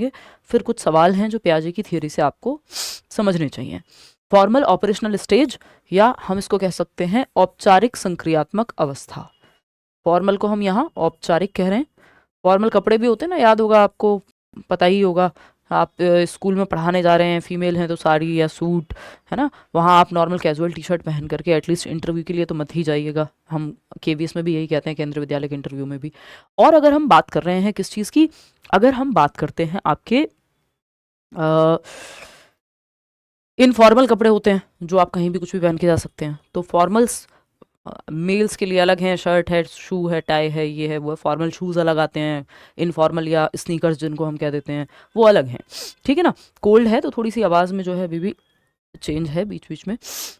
करेंगे। फिर कुछ सवाल हैं जो पियाजे की थियोरी से आपको समझने चाहिए। फॉर्मल ऑपरेशनल स्टेज, या हम इसको कह सकते हैं औपचारिक संक्रियात्मक अवस्था। फॉर्मल को हम यहाँ औपचारिक कह रहे हैं। फॉर्मल कपड़े भी होते हैं ना, याद होगा आपको, पता ही होगा। आप स्कूल में पढ़ाने जा रहे हैं, फीमेल हैं तो साड़ी या सूट, है ना, वहाँ आप नॉर्मल कैजुअल टी शर्ट पहन करके, एटलीस्ट इंटरव्यू के लिए तो मत ही जाइएगा। हम केवीएस में भी यही कहते हैं, केंद्रीय विद्यालय के इंटरव्यू में भी। और अगर हम बात कर रहे हैं किस चीज़ की, अगर हम बात करते हैं आपके इनफॉर्मल कपड़े होते हैं जो आप कहीं भी कुछ भी पहन के जा सकते हैं, तो फॉर्मल्स मेल्स के लिए अलग हैं, शर्ट है, शू है, टाई है, ये है वो है। फॉर्मल शूज़ अलग आते हैं, इनफॉर्मल या स्नीकर्स जिनको हम कह देते हैं वो अलग हैं, ठीक है ना। कोल्ड है तो थोड़ी सी आवाज़ में जो है अभी भी चेंज है, बीच बीच में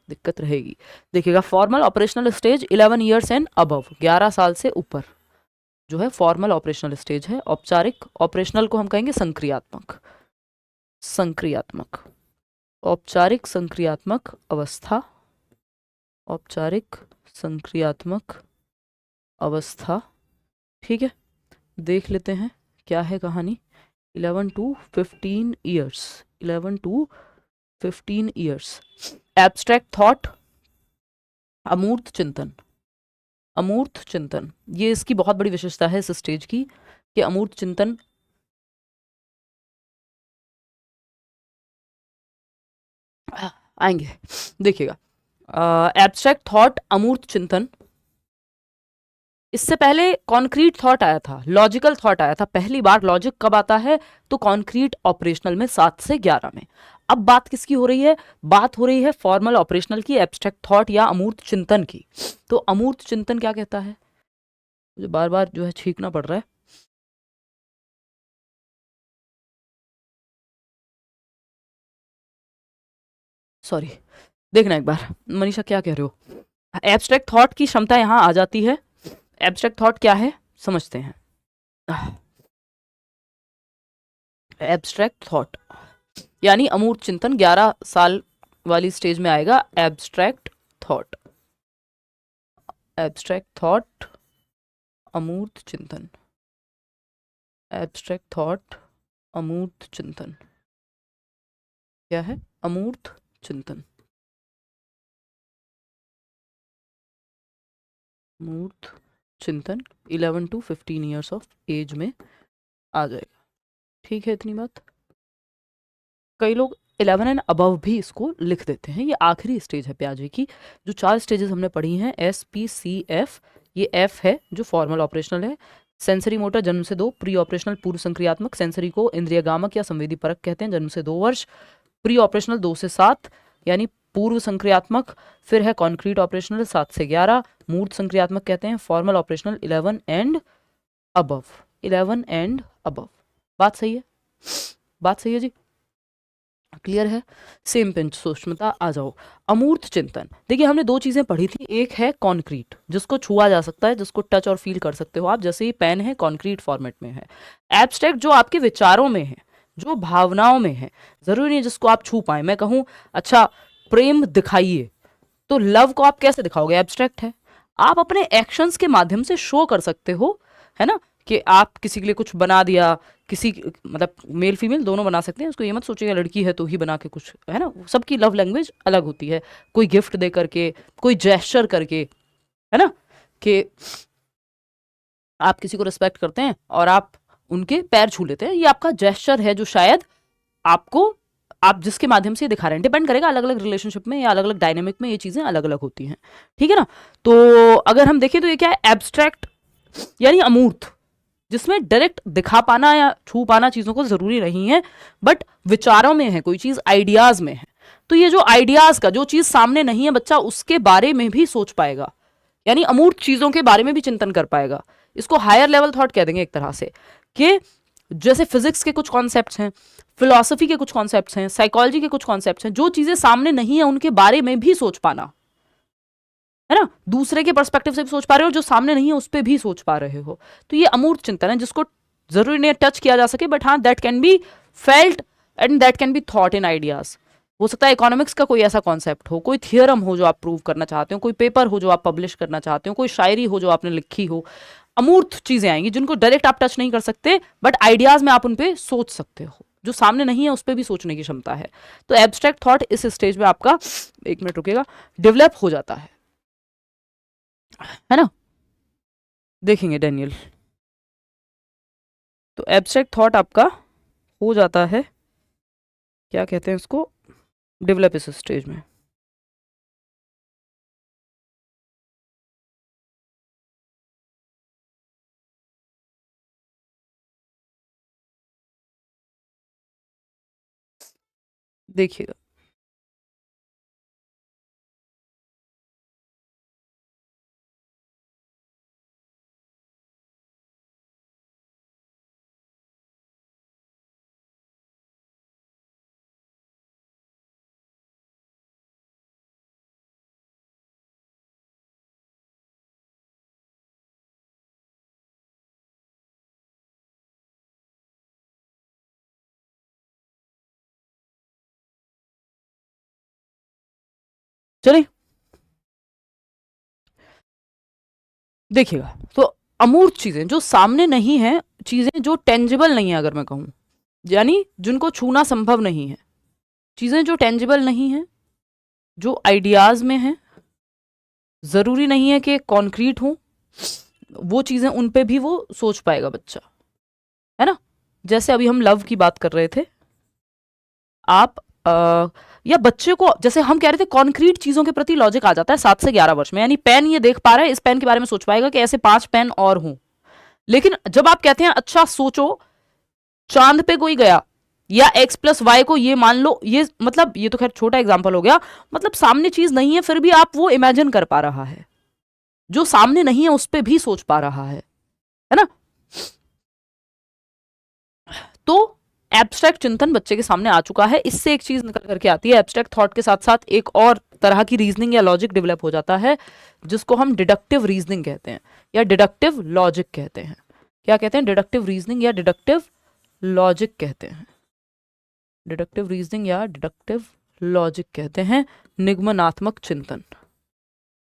दिक्कत रहेगी। देखिएगा, formal operational stage 11 years and above, 11 साल से ऊपर जो है फॉर्मल ऑपरेशनल स्टेज है। औपचारिक ऑपरेशनल को हम कहेंगे संक्रियात्मक, संक्रियात्मक, औपचारिक संक्रियात्मक अवस्था, औपचारिक संक्रियात्मक अवस्था, ठीक है। देख लेते हैं क्या है कहानी। 11 to 15 years, 11 to 15 years. Abstract thought, अमूर्त चिंतन, अमूर्त चिंतन, ये इसकी बहुत बड़ी विशेषता है इस स्टेज की कि अमूर्त चिंतन आएंगे। देखिएगा, एब्स्ट्रैक्ट थॉट, अमूर्त चिंतन, इससे पहले कॉन्क्रीट थॉट आया था, लॉजिकल थॉट आया था। पहली बार लॉजिक कब आता है, तो कॉन्क्रीट ऑपरेशनल में 7 से 11 में। अब बात किसकी हो रही है, बात हो रही है फॉर्मल ऑपरेशनल की, एब्स्ट्रैक्ट थॉट या अमूर्त चिंतन की। तो अमूर्त चिंतन क्या कहता है, मुझे बार बार जो है छींकना पड़ रहा है, सॉरी, देखना एक बार। मनीषा क्या कह रहे हो, एब्स्ट्रैक्ट थॉट की क्षमता यहां आ जाती है। एब्स्ट्रैक्ट थॉट क्या है समझते हैं। एब्स्ट्रैक्ट थॉट यानी अमूर्त चिंतन 11 साल वाली स्टेज में आएगा। एब्स्ट्रैक्ट थॉट, एब्स्ट्रैक्ट थॉट, अमूर्त चिंतन, एब्स्ट्रैक्ट थॉट, अमूर्त चिंतन, क्या है, अमूर्त चिंतन, अमूर्त चिंतन 11 to 15 ईयर्स ऑफ एज में आ जाएगा, ठीक है। इतनी बात, कई लोग 11 एंड अबव भी इसको लिख देते हैं। ये आखिरी स्टेज है पियाजे की। जो 4 स्टेजेस हमने पढ़ी हैं, एस पी सी एफ, ये एफ है जो फॉर्मल ऑपरेशनल है। सेंसरी मोटर जन्म से 2, प्री ऑपरेशनल पूर्व संक्रियात्मक, सेंसरी को इंद्रियगामक या संवेदी परक कहते हैं, जन्म से 2 वर्ष। प्री ऑपरेशनल 2 से 7 यानी पूर्व संक्रियात्मक। फिर है कॉन्क्रीट ऑपरेशनल 7 से 11, मूर्त संक्रियात्मक कहते हैं। Formal operational 11 and above, 11 and above. बात सही है, बात सही है जी, क्लियर है। सेम पिंच सूक्ष्मता आ जाओ। अमूर्त चिंतन, देखिए हमने 2 चीजें पढ़ी थी, एक है कॉन्क्रीट जिसको छुआ जा सकता है, जिसको टच और फील कर सकते हो आप, जैसे ये पेन है कॉन्क्रीट फॉर्मेट में है। एब्स्ट्रैक्ट जो आपके विचारों में है, जो भावनाओं में है, जरूरी नहीं जिसको आप छू पाए। मैं कहूँ अच्छा प्रेम दिखाइए, तो लव को आप कैसे दिखाओगे, एब्स्ट्रैक्ट है। आप अपने एक्शंस के माध्यम से शो कर सकते हो, है ना, कि आप किसी के लिए कुछ बना दिया, किसी मतलब मेल फीमेल दोनों बना सकते हैं, उसको ये मत सोचिएगा लड़की है तो ही बना के कुछ, है ना, सबकी लव लैंग्वेज अलग होती है। कोई गिफ्ट दे करके, कोई जेस्चर करके, है ना, कि आप किसी को रिस्पेक्ट करते हैं और आप उनके पैर छू लेते हैं, ये आपका जेस्चर है जो शायद आपको, आप जिसके माध्यम से दिखा रहे हैं, डिपेंड करेगा अलग अलग रिलेशनशिप में या अलग अलग डायनेमिक में ये चीजें अलग अलग होती हैं, ठीक है ना। तो अगर हम देखें तो ये क्या है, एब्स्ट्रैक्ट यानी अमूर्त, जिसमें डायरेक्ट दिखा पाना या छू पाना चीजों को जरूरी नहीं है, बट विचारों में है कोई चीज, आइडियाज में है। तो ये जो आइडियाज का, जो चीज सामने नहीं है बच्चा उसके बारे में भी सोच पाएगा, यानी अमूर्त चीजों के बारे में भी चिंतन कर पाएगा। इसको हायर लेवल थॉट कह देंगे एक तरह से, कि जैसे फिजिक्स के कुछ कॉन्सेप्ट्स हैं, फिलॉसफी के कुछ कॉन्सेप्ट्स हैं, साइकोलॉजी के कुछ कॉन्सेप्ट्स हैं, जो चीजें सामने नहीं है उनके बारे में भी सोच पाना, है ना, दूसरे के पर्सपेक्टिव से भी सोच पा रहे हो, जो सामने नहीं है उस पर भी सोच पा रहे हो। तो ये अमूर्त चिंतन है, जिसको जरूरी नहीं टच किया जा सके, बट हाँ that can be felt and that can be thought in ideas. हो सकता है इकोनॉमिक्स का कोई ऐसा कॉन्सेप्ट हो, कोई थियरम हो जो आप प्रूव करना चाहते हो, कोई पेपर हो जो आप पब्लिश करना चाहते हो, कोई शायरी हो जो आपने लिखी हो, अमूर्त चीजें आएंगी जिनको डायरेक्ट आप टच नहीं कर सकते, बट आइडियाज में आप उन पे सोच सकते हो, जो सामने नहीं है उस पर भी सोचने की क्षमता है। तो एब्स्ट्रैक्ट थॉट इस स्टेज में आपका, एक मिनट रुकेगा, डेवलप हो जाता है ना। देखेंगे डैनियल, तो एब्स्ट्रैक्ट थॉट आपका हो जाता है, क्या कहते हैं उसको, डेवलप इस स्टेज में। देखिएगा, चलिए देखिएगा, तो अमूर्त चीजें जो सामने नहीं है, चीजें जो टेंजिबल नहीं है अगर मैं कहूं, यानी जिनको छूना संभव नहीं है, चीजें जो टेंजिबल नहीं है, जो आइडियाज में है, जरूरी नहीं है कि कॉन्क्रीट हो, वो चीजें उन पे भी वो सोच पाएगा बच्चा, है ना। जैसे अभी हम लव की बात कर रहे थे, आप या बच्चे को, जैसे हम कह रहे थे कॉन्क्रीट चीजों के प्रति लॉजिक आ जाता है 7 से 11 वर्ष में, यानी पेन ये देख पा रहा है, इस पेन के बारे में सोच पाएगा कि ऐसे 5 पेन और हों। लेकिन जब आप कहते हैं अच्छा सोचो, चांद पे कोई गया, या x+y को ये मान लो, ये मतलब ये तो खैर छोटा एग्जांपल हो गया, मतलब सामने चीज नहीं है फिर भी आप वो इमेजिन कर पा रहा है, जो सामने नहीं है उस पर भी सोच पा रहा है ना। तो एब्स्ट्रैक्ट चिंतन बच्चे के सामने आ चुका है। इससे एक चीज निकल करके आती है, एब्स्ट्रैक्ट थॉट के साथ साथ एक और तरह की रीजनिंग या लॉजिक डेवलप हो जाता है, जिसको हम डिडक्टिव रीजनिंग कहते हैं या डिडक्टिव लॉजिक कहते हैं। क्या कहते हैं, डिडक्टिव रीजनिंग या डिडक्टिव लॉजिक कहते हैं। डिडक्टिव रीजनिंग या डिडक्टिव लॉजिक कहते हैं। निगमनात्मक चिंतन,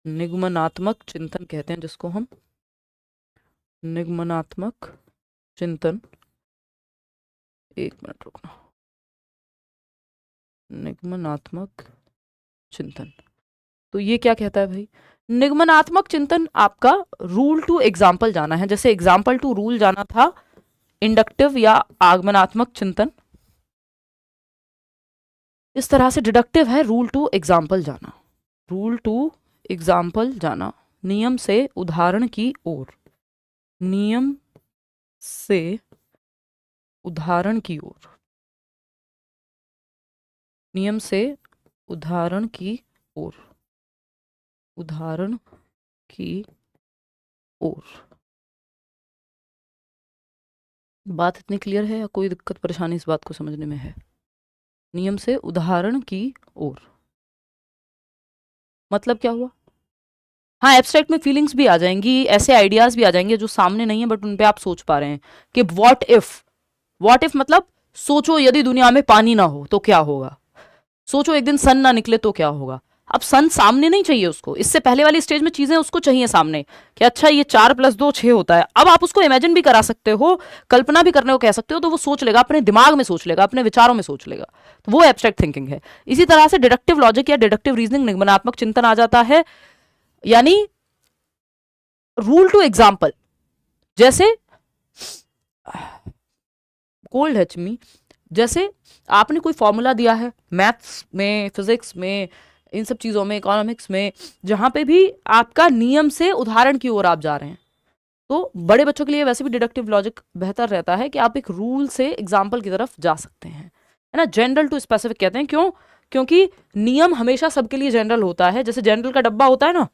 निगमनात्मक चिंतन कहते हैं जिसको हम, निगमनात्मक चिंतन, एक मिनट रुकना, निगमनात्मक चिंतन। तो ये क्या कहता है भाई, निगमनात्मक चिंतन आपका रूल टू एग्जाम्पल जाना है, जैसे एग्जाम्पल टू रूल जाना था इंडक्टिव या आगमनात्मक चिंतन, इस तरह से डिडक्टिव है रूल टू एग्जाम्पल जाना, रूल टू एग्जाम्पल जाना, नियम से उदाहरण की ओर, नियम से उदाहरण की ओर, नियम से उदाहरण की ओर, उदाहरण की ओर। बात इतनी क्लियर है या कोई दिक्कत परेशानी इस बात को समझने में है? नियम से उदाहरण की ओर मतलब क्या हुआ? हाँ, एब्स्ट्रैक्ट में फीलिंग्स भी आ जाएंगी, ऐसे आइडियाज भी आ जाएंगे जो सामने नहीं है बट उन पे आप सोच पा रहे हैं कि व्हाट इफ मतलब सोचो यदि दुनिया में पानी ना हो तो क्या होगा, सोचो एक दिन सन ना निकले तो क्या होगा। अब सन सामने नहीं चाहिए उसको, इससे पहले वाली स्टेज में चीजें उसको चाहिए सामने कि अच्छा ये 4+2 6 होता है। अब आप उसको इमेजिन भी करा सकते हो, कल्पना भी करने को कह सकते हो, तो वो सोच लेगा, अपने दिमाग में सोच लेगा, अपने विचारों में सोच लेगा, तो वो एब्स्ट्रैक्ट थिंकिंग है। इसी तरह से डिडक्टिव लॉजिक या डिडक्टिव रीजनिंग, निगमनात्मक चिंतन आ जाता है, यानी रूल टू एग्जाम्पल। जैसे कोल्ड है चिम्मी, जैसे आपने कोई फॉर्मूला दिया है मैथ्स में, फिजिक्स में, इन सब चीज़ों में, इकोनॉमिक्स में, जहाँ पे भी आपका नियम से उदाहरण की ओर आप जा रहे हैं, तो बड़े बच्चों के लिए वैसे भी डिडक्टिव लॉजिक बेहतर रहता है कि आप एक रूल से एग्जाम्पल की तरफ जा सकते हैं, है ना। जनरल टू स्पेसिफिक कहते हैं, क्यों? क्योंकि नियम हमेशा सबके लिए जनरल होता है, जैसे जनरल का डब्बा होता है ना,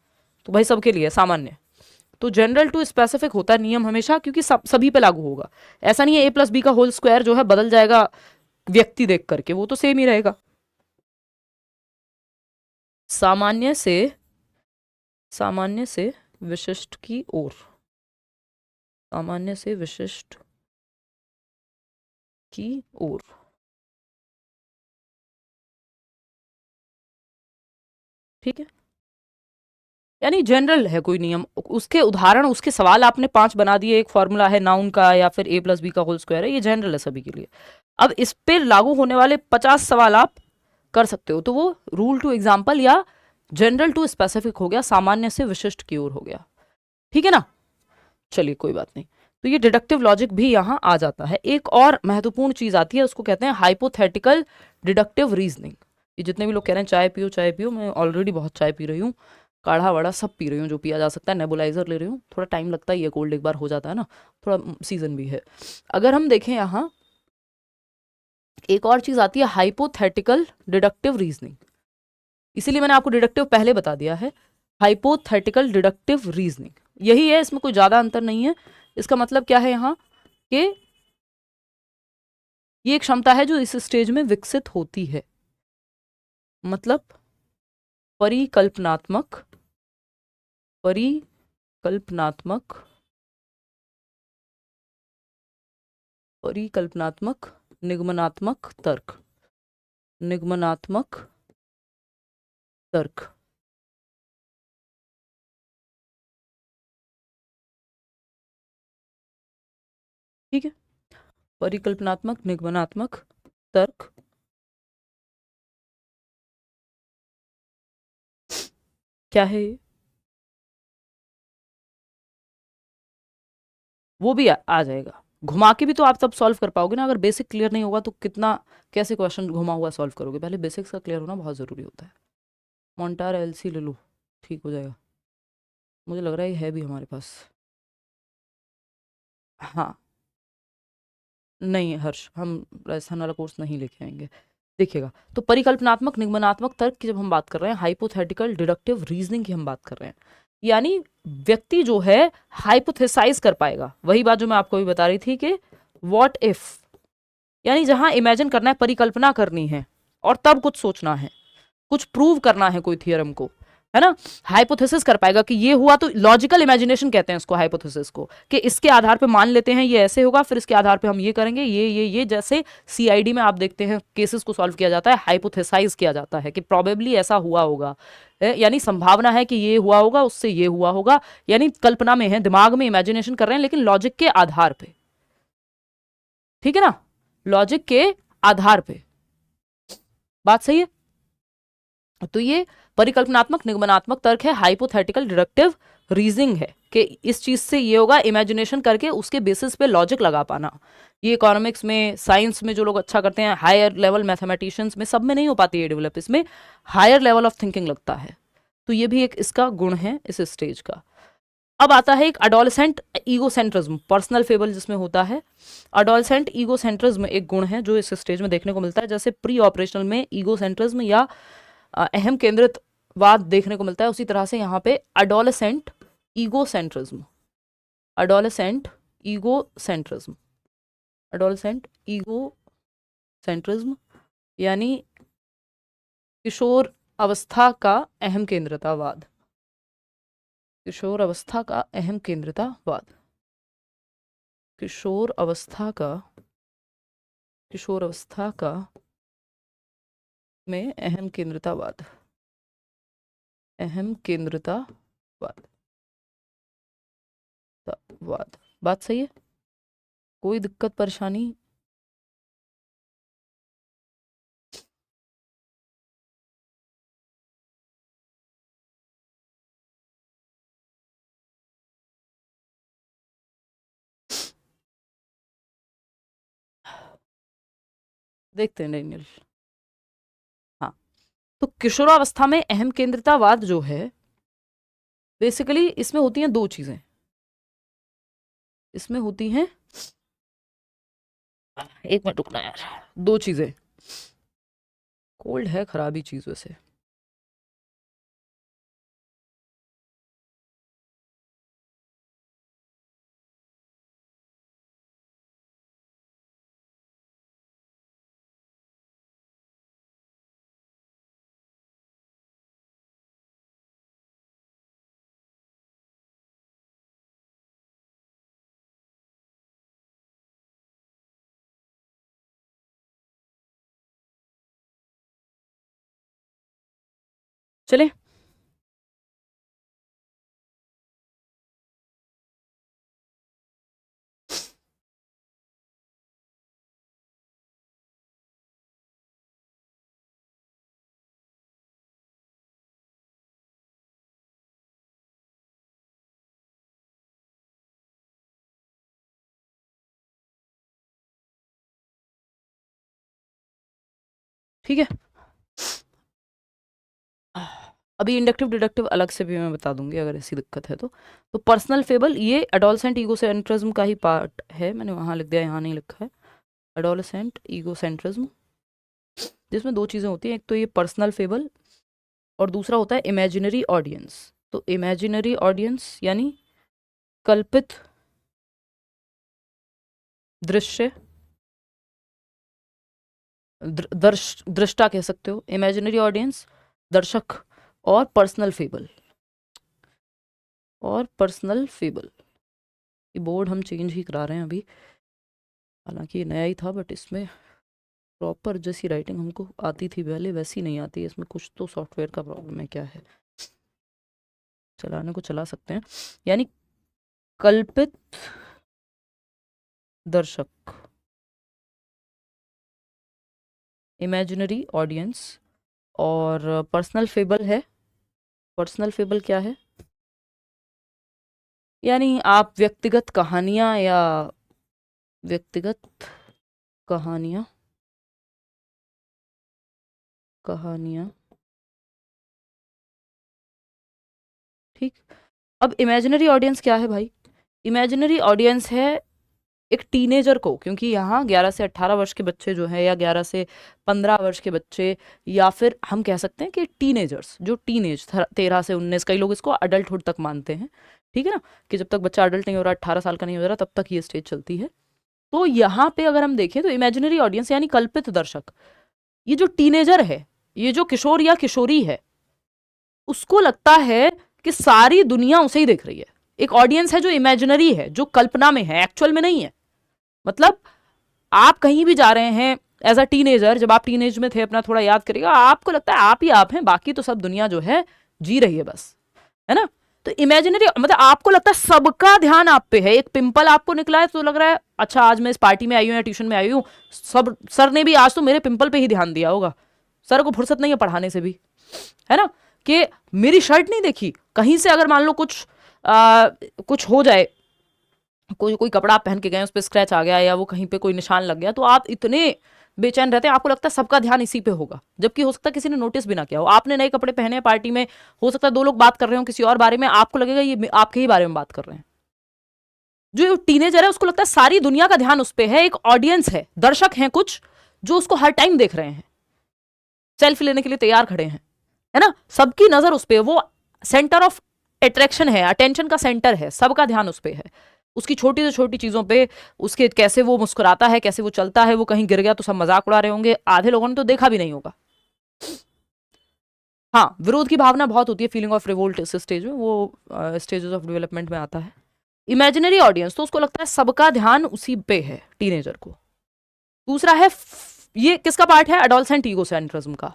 तो भाई सबके लिए सामान्य, तो जनरल टू स्पेसिफिक होता है नियम हमेशा, क्योंकि सभी पे लागू होगा। ऐसा नहीं है a+b का होल स्क्वायर जो है बदल जाएगा व्यक्ति देख करके, वो तो सेम ही रहेगा। सामान्य से, सामान्य से विशिष्ट की ओर, सामान्य से विशिष्ट की ओर, ठीक है। यानी जनरल है कोई नियम, उसके उदाहरण, उसके सवाल आपने 5 बना दिए, एक फॉर्मूला है नाउन का या फिर a प्लस बी का होल स्क्वायर है, ये जनरल है सभी के लिए। अब इस पे लागू होने वाले 50 सवाल आप कर सकते हो, तो वो रूल टू एग्जाम्पल या जनरल टू स्पेसिफिक हो गया, सामान्य से विशिष्ट की ओर हो गया। ठीक है ना, चलिए कोई बात नहीं। तो ये डिडक्टिव लॉजिक भी यहाँ आ जाता है। एक और महत्वपूर्ण चीज आती है, उसको कहते हैं हाइपोथेटिकल डिडक्टिव रीजनिंग। ये जितने भी लोग कह रहे हैं चाय पियो, मैं ऑलरेडी बहुत चाय पी रही हूँ, काढ़ा वाढ़ा सब पी रही हूँ जो पिया जा सकता है, नेबुलाइजर ले रही हूँ, थोड़ा टाइम लगता ही है, कोल्ड एक बार हो जाता है ना, थोड़ा सीजन भी है। अगर हम देखें यहाँ एक और चीज आती है हाइपोथेटिकल डिडक्टिव रीजनिंग, इसीलिए मैंने आपको डिडक्टिव पहले बता दिया है। हाइपोथेटिकल डिडक्टिव रीजनिंग यही है, इसमें कोई ज्यादा अंतर नहीं है। इसका मतलब क्या है यहाँ कि ये एक क्षमता है जो इस स्टेज में विकसित होती है, मतलब परिकल्पनात्मक परिकल्पनात्मक परिकल्पनात्मक निगमनात्मक तर्क, निगमनात्मक तर्क। ठीक है, परिकल्पनात्मक निगमनात्मक तर्क क्या है ये, वो भी आ जाएगा। घुमा के भी तो आप तब सॉल्व कर पाओगे ना, अगर बेसिक क्लियर नहीं होगा तो कितना, कैसे क्वेश्चन घुमा हुआ सॉल्व करोगे, पहले बेसिक्स का क्लियर होना बहुत ज़रूरी होता है। मोन्टार एलसी ले लो, ठीक हो जाएगा, मुझे लग रहा है ये है भी हमारे पास। हाँ, नहीं हर्ष, हम राजस्थान वाला कोर्स नहीं लेके आएंगे, देखिएगा। तो परिकल्पनात्मक निगमनात्मक तर्क की जब हम बात कर रहे हैं, हाइपोथेटिकल डिडक्टिव रीजनिंग की हम बात कर रहे हैं, यानी व्यक्ति जो है हाइपोथेसाइज कर पाएगा, वही बात जो मैं आपको भी बता रही थी कि व्हाट इफ, यानी जहां इमेजिन करना है, परिकल्पना करनी है और तब कुछ सोचना है, कुछ प्रूव करना है कोई थियरम को, है ना। हाइपोथेसिस कर पाएगा कि ये हुआ, तो लॉजिकल इमेजिनेशन कहते हैं इसको, हाइपोथेसिस को, कि इसके आधार पे मान लेते हैं ये ऐसे होगा, फिर इसके आधार पे हम ये करेंगे, ये जैसे सीआईडी में आप देखते हैं केसेस को सॉल्व किया जाता है, हाइपोथेसाइज किया जाता है कि प्रोबेबली ऐसा हुआ होगा, यानी संभावना है कि ये हुआ होगा, उससे ये हुआ होगा, यानी कल्पना में है, दिमाग में इमेजिनेशन कर रहे हैं, लेकिन लॉजिक के आधार पे। ठीक है ना, लॉजिक के आधार पे, बात सही है। तो ये परिकल्पनात्मक निगमनात्मक तर्क है, हाइपोथेटिकल डिडक्टिव रीजनिंग है कि इस चीज से ये होगा, इमेजिनेशन करके उसके बेसिस पे लॉजिक लगा पाना। ये इकोनॉमिक्स में, साइंस में जो लोग अच्छा करते हैं, हायर लेवल मैथमेटिशियंस में, सब में नहीं हो पाती है डेवलप, इसमें हायर लेवल ऑफ थिंकिंग लगता है। तो ये भी एक इसका गुण है इस स्टेज का। अब आता है एक अडोलसेंट ईगोसेंट्रिज्म, पर्सनल फेबल जिसमें होता है। अडोलसेंट ईगोसेंट्रिज्म एक गुण है जो इस स्टेज में देखने को मिलता है, जैसे प्री ऑपरेशनल में ईगोसेंट्रिज्म या अहम केंद्रित वाद देखने को मिलता है, उसी तरह से यहाँ पे adolescent egocentrism, adolescent egocentrism, adolescent egocentrism यानी किशोर अवस्था का अहम केंद्रितावाद, किशोर अवस्था का अहम केंद्रितावाद, किशोर अवस्था का, किशोर अवस्था का में अहम केंद्रितावाद, अहम केंद्रितावाद, वाद, बात सही है, कोई दिक्कत परेशानी। देखते हैं डेनियल। हाँ, तो किशोरावस्था में अहम केंद्रितावाद जो है, बेसिकली इसमें होती हैं दो चीजें, इसमें होती हैं, एक मिनट रुकना यार, दो चीजें, कोल्ड है खराबी चीज वैसे। चले, ठीक है। अभी इंडक्टिव डिडक्टिव अलग से भी मैं बता दूंगी अगर ऐसी दिक्कत है तो पर्सनल फेबल ये एडोलसेंट ईगोसेंट्रिज्म का ही पार्ट है, मैंने वहाँ लिख दिया, यहाँ नहीं लिखा है। एडोलसेंट ईगोसेंट्रिज्म, जिसमें दो चीज़ें होती हैं, एक तो ये पर्सनल फेबल और दूसरा होता है इमेजिनरी ऑडियंस। तो इमेजिनरी ऑडियंस यानी कल्पित दृश्य, दृष्टा कह सकते हो, इमेजिनरी ऑडियंस दर्शक, और पर्सनल फेबल, ये बोर्ड हम चेंज ही करा रहे हैं अभी, हालांकि ये नया ही था, बट इसमें प्रॉपर जैसी राइटिंग हमको आती थी पहले वैसी नहीं आती है, इसमें कुछ तो सॉफ्टवेयर का प्रॉब्लम है, क्या है, चलाने को चला सकते हैं। यानी कल्पित दर्शक, इमेजिनरी ऑडियंस, और पर्सनल फेबल है, पर्सनल फेबल क्या है, यानी आप व्यक्तिगत कहानियां या व्यक्तिगत कहानियां ठीक। अब इमेजिनरी ऑडियंस क्या है भाई, इमेजिनरी ऑडियंस है एक टीनेजर को, क्योंकि यहाँ 11 से 18 वर्ष के बच्चे जो है, या 11 से 15 वर्ष के बच्चे, या फिर हम कह सकते हैं कि टीनेजर्स, जो टीनेज 13 से 19, कई लोग इसको अडल्टहुड तक मानते हैं, ठीक है ना, कि जब तक बच्चा अडल्ट नहीं हो रहा, 18 साल का नहीं हो रहा, तब तक ये स्टेज चलती है। तो यहाँ पे अगर हम देखें तो इमेजिनरी ऑडियंस यानी कल्पित दर्शक, ये जो टीनेजर है, ये जो किशोर या किशोरी है, उसको लगता है कि सारी दुनिया उसे ही देख रही है। एक ऑडियंस है जो इमेजिनरी है, जो कल्पना में है, एक्चुअल में नहीं है। मतलब आप कहीं भी जा रहे हैं एज अ टीनेजर, जब आप टीनेज में थे, अपना थोड़ा याद करिएगा, आपको लगता है आप ही आप हैं, बाकी तो सब दुनिया जो है जी रही है बस, है ना। तो इमेजिनरी मतलब आपको लगता है सबका ध्यान आप पे है। एक पिंपल आपको निकला है तो लग रहा है अच्छा आज मैं इस पार्टी में आई हूँ या ट्यूशन में आई हूँ, सब सर ने भी आज तो मेरे पिंपल पे ही ध्यान दिया होगा, सर को फुर्सत नहीं है पढ़ाने से भी, है ना। कि मेरी शर्ट नहीं देखी, कहीं से अगर मान लो कुछ हो जाए, कोई कपड़ा आप पहन के गए उस पर स्क्रैच आ गया, या वो कहीं पे कोई निशान लग गया, तो आप इतने बेचैन रहते हैं, आपको लगता है सबका ध्यान इसी पे होगा, जबकि हो सकता है किसी ने नोटिस भी ना किया हो। आपने नए कपड़े पहने हैं पार्टी में, हो सकता है दो लोग बात कर रहे हो किसी और बारे में, आपको लगेगा ये आपके ही बारे में बात कर रहे हैं। जो टीनेजर है उसको लगता है सारी दुनिया का ध्यान उस पर है, एक ऑडियंस है, दर्शक हैं कुछ जो उसको हर टाइम देख रहे हैं, सेल्फी लेने के लिए तैयार खड़े हैं, है ना, सबकी नजर उस पर, वो सेंटर ऑफ अट्रैक्शन है, अटेंशन का सेंटर है, सबका ध्यान उस पर है, उसकी छोटी से छोटी चीजों पे, उसके कैसे वो मुस्कुराता है, कैसे वो चलता है, वो कहीं गिर गया तो सब मजाक उड़ा रहे होंगे, आधे लोगों ने तो देखा भी नहीं होगा। हाँ, विरोध की भावना बहुत होती है, फीलिंग ऑफ रिवोल्ट इस स्टेज में, वो स्टेजेस ऑफ डेवलपमेंट में आता है। इमेजिनरी ऑडियंस तो उसको लगता है सबका ध्यान उसी पे है, टीनेजर को। दूसरा है ये किसका पार्ट है, एडोलसेंट ईगोसेंट्रिज्म का,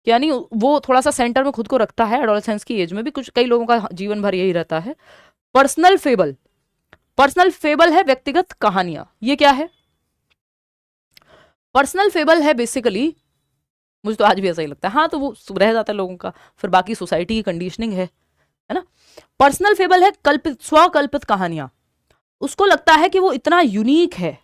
यानी वो थोड़ा सा सेंटर में खुद को रखता है, एडोलसेंस की एज में भी कुछ कई लोगों का जीवन भर यही रहता है। पर्सनल फेबल, पर्सनल फेबल है व्यक्तिगत कहानियां। ये क्या है, पर्सनल फेबल है बेसिकली, मुझे तो आज भी ऐसा ही लगता है, हाँ तो वो रह जाता है लोगों का, फिर बाकी सोसाइटी की कंडीशनिंग है ना। पर्सनल फेबल है कल्पित, स्वकल्पित कहानियां। उसको लगता है कि वो इतना यूनिक है,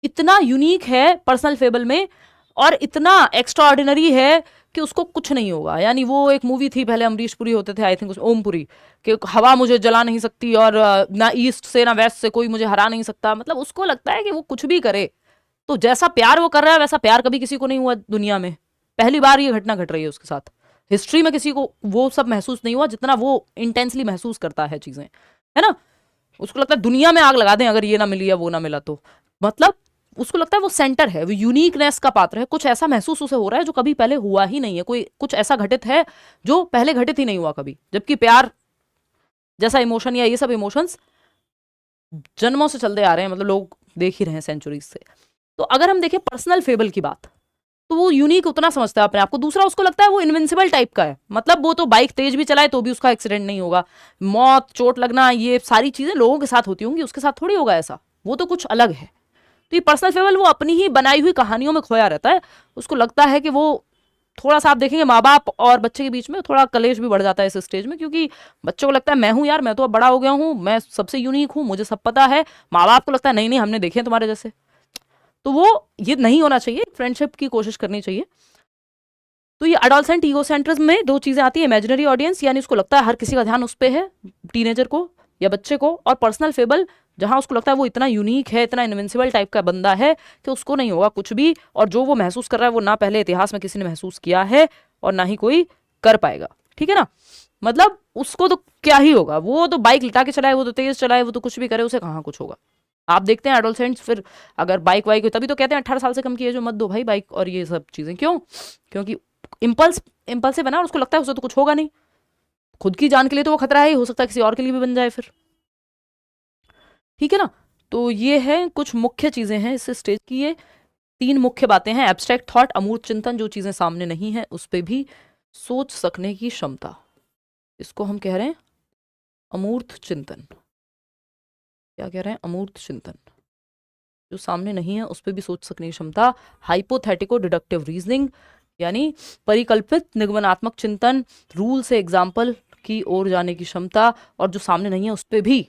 इतना यूनिक है पर्सनल फेबल में, और इतना एक्स्ट्राऑर्डिनरी है कि उसको कुछ नहीं होगा। यानी वो एक मूवी थी पहले, अमरीश पुरी होते थे, आई थिंक ओमपुरी, कि हवा मुझे जला नहीं सकती, और ना ईस्ट से ना वेस्ट से कोई मुझे हरा नहीं सकता। मतलब उसको लगता है कि वो कुछ भी करे, तो जैसा प्यार वो कर रहा है वैसा प्यार कभी किसी को नहीं हुआ दुनिया में, पहली बार ये घटना घट रही है उसके साथ, हिस्ट्री में किसी को वो सब महसूस नहीं हुआ जितना वो इंटेंसली महसूस करता है चीजें, है ना। उसको लगता है दुनिया में आग लगा दें अगर ये ना मिली या वो ना मिला तो, मतलब उसको लगता है वो सेंटर है, वो यूनिकनेस का पात्र है, कुछ ऐसा महसूस उसे हो रहा है जो कभी पहले हुआ ही नहीं है, कोई कुछ ऐसा घटित है जो पहले घटित ही नहीं हुआ कभी। जबकि प्यार जैसा इमोशन या ये सब इमोशंस जन्मों से चलते आ रहे हैं, मतलब लोग देख ही रहे हैं सेंचुरीज से। तो अगर हम देखें पर्सनल फेबल की बात, तो वो यूनिक उतना समझता है अपने आप को। दूसरा, उसको लगता है वो इनविंसिबल टाइप का है, मतलब वो तो बाइक तेज भी चलाए तो भी उसका एक्सीडेंट नहीं होगा, मौत चोट लगना ये सारी चीजें लोगों के साथ होती होंगी, उसके साथ थोड़ी होगा ऐसा, वो तो कुछ अलग है। तो ये पर्सनल फेबल वो अपनी ही बनाई हुई कहानियों में खोया रहता है। उसको लगता है कि वो थोड़ा सा, आप देखेंगे माँ बाप और बच्चे के बीच में थोड़ा कलेश भी बढ़ जाता है इस स्टेज में, क्योंकि बच्चों को लगता है मैं हूँ यार, मैं तो अब बड़ा हो गया हूँ, मैं सबसे यूनिक हूँ, मुझे सब पता है। माँ बाप को लगता है नहीं नहीं हमने देखे तुम्हारे जैसे। तो वो ये नहीं होना चाहिए, फ्रेंडशिप की कोशिश करनी चाहिए। तो ये एडोलसेंट ईगोसेंट्रिज्म में दो चीजें आती है, इमेजिनरी ऑडियंस यानी उसको लगता है हर किसी का ध्यान उस पे है, टीनेजर को या बच्चे को, और पर्सनल फेबल जहां उसको लगता है वो इतना यूनिक है, इतना इनविंसिबल टाइप का बंदा है कि उसको नहीं होगा कुछ भी, और जो वो महसूस कर रहा है वो ना पहले इतिहास में किसी ने महसूस किया है और ना ही कोई कर पाएगा। ठीक है ना, मतलब उसको तो क्या ही होगा, वो तो बाइक लिटा के चलाए, वो तो तेज चलाए, वो तो कुछ भी करे, उसे कहाँ कुछ होगा। आप देखते हैं एडोलसेंट्स फिर अगर बाइक वाइक, तभी तो कहते हैं 18 साल से कम की एज में मत दो भाई बाइक और ये सब चीजें। क्यों? क्योंकि इम्पल्सिव बना और उसको लगता है उसे तो कुछ होगा नहीं, खुद की जान के लिए तो वो खतरा है ही, हो सकता है किसी और के लिए भी बन जाए फिर। ठीक है ना, तो ये है कुछ मुख्य चीजें हैं इस स्टेज की, ये 3 मुख्य बातें हैं। एब्स्ट्रैक्ट थॉट, अमूर्त चिंतन, जो चीजें सामने नहीं है उस पर भी सोच सकने की क्षमता, इसको हम कह रहे हैं अमूर्त चिंतन। क्या कह रहे हैं? अमूर्त चिंतन, जो सामने नहीं है उस पर भी सोच सकने की क्षमता। हाइपोथेटिको डिडक्टिव रीजनिंग यानी परिकल्पित निगमनात्मक चिंतन, रूल से एग्जाम्पल की ओर जाने की क्षमता, और जो सामने नहीं है उस पर भी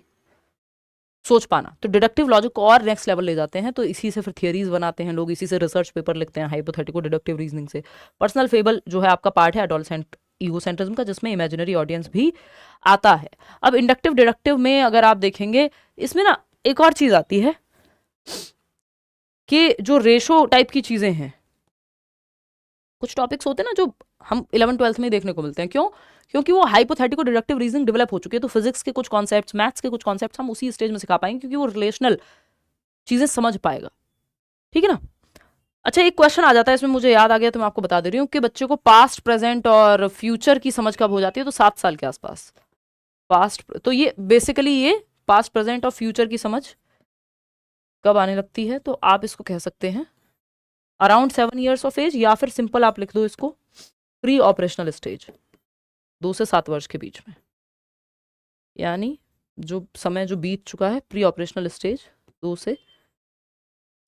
सोच पाना। तो डिडक्टिव लॉजिक को और नेक्स्ट लेवल ले जाते हैं, तो इसी से फिर थियरीज बनाते हैं लोग, इसी से रिसर्च पेपर लिखते हैं हाइपोथेटिको डिडक्टिव रीजनिंग से। पर्सनल फेबल जो है आपका पार्ट है एडोलसेंट ईगोसेंट्रिज्म का, जिसमें इमेजिनरी ऑडियंस भी आता है। अब इंडक्टिव डिडक्टिव में अगर आप देखेंगे, इसमें ना एक और चीज आती है कि जो रेशो टाइप की चीजें हैं, कुछ टॉपिक्स होते हैं ना जो हम 11th-12th में देखने को मिलते हैं। क्यों? क्योंकि वो हाइपोथेटिको डिडक्टिव रीजनिंग डेवलप हो चुकी है, तो फिजिक्स के कुछ कॉन्सेप्ट्स, मैथ्स के कुछ कॉन्सेप्ट्स हम उसी स्टेज में सिखा पाएंगे, क्योंकि वो रिलेशनल चीजें समझ पाएगा। ठीक है ना। अच्छा, एक क्वेश्चन आ जाता है इसमें, मुझे याद आ गया तो मैं आपको बता दे रही हूँ कि बच्चे को पास्ट, प्रेजेंट और फ्यूचर की समझ कब हो जाती है? तो 7 साल के आसपास। पास्ट, तो ये बेसिकली ये पास्ट, प्रेजेंट और फ्यूचर की समझ कब आने लगती है? तो आप इसको कह सकते हैं अराउंड 7 ईयर्स ऑफ एज, या फिर सिंपल आप लिख दो इसको प्री ऑपरेशनल स्टेज, 2 से 7 वर्ष के बीच में। यानी जो समय जो बीत चुका है, प्री ऑपरेशनल स्टेज 2 से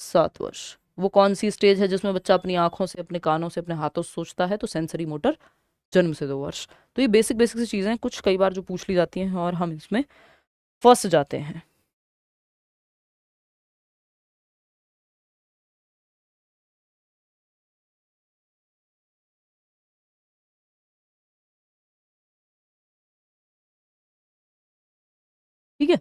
7 वर्ष। वो कौन सी स्टेज है जिसमें बच्चा अपनी आंखों से, अपने कानों से, अपने हाथों से सोचता है? तो सेंसरी मोटर, जन्म से 2 वर्ष। तो ये बेसिक बेसिक सी चीज़ें हैं, कुछ कई बार जो पूछ ली जाती हैं और हम इसमें फंस जाते हैं। ठीक है,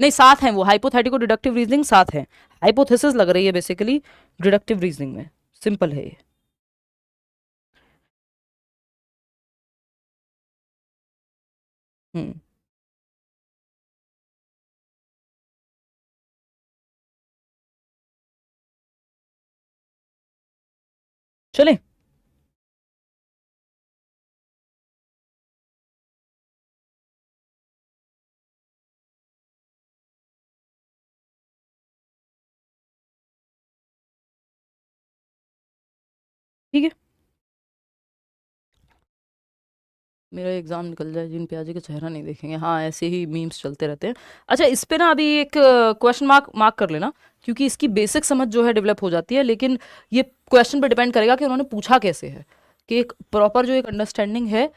नहीं साथ हैं वो, हाइपोथेटिको डिडक्टिव रीजनिंग साथ है, हाइपोथेसिस लग रही है बेसिकली डिडक्टिव रीजनिंग में, सिंपल है ये। हम्म, चले। ठीक है, मेरा एग्जाम निकल जाए, जिन प्याजे का चेहरा नहीं देखेंगे। हाँ, ऐसे ही मीम्स चलते रहते हैं। अच्छा, इस पे ना अभी एक क्वेश्चन मार्क मार्क कर लेना, क्योंकि इसकी बेसिक समझ जो है डेवलप हो जाती है, लेकिन ये क्वेश्चन पे डिपेंड करेगा कि उन्होंने पूछा कैसे है, कि एक प्रॉपर जो एक अंडरस्टैंडिंग है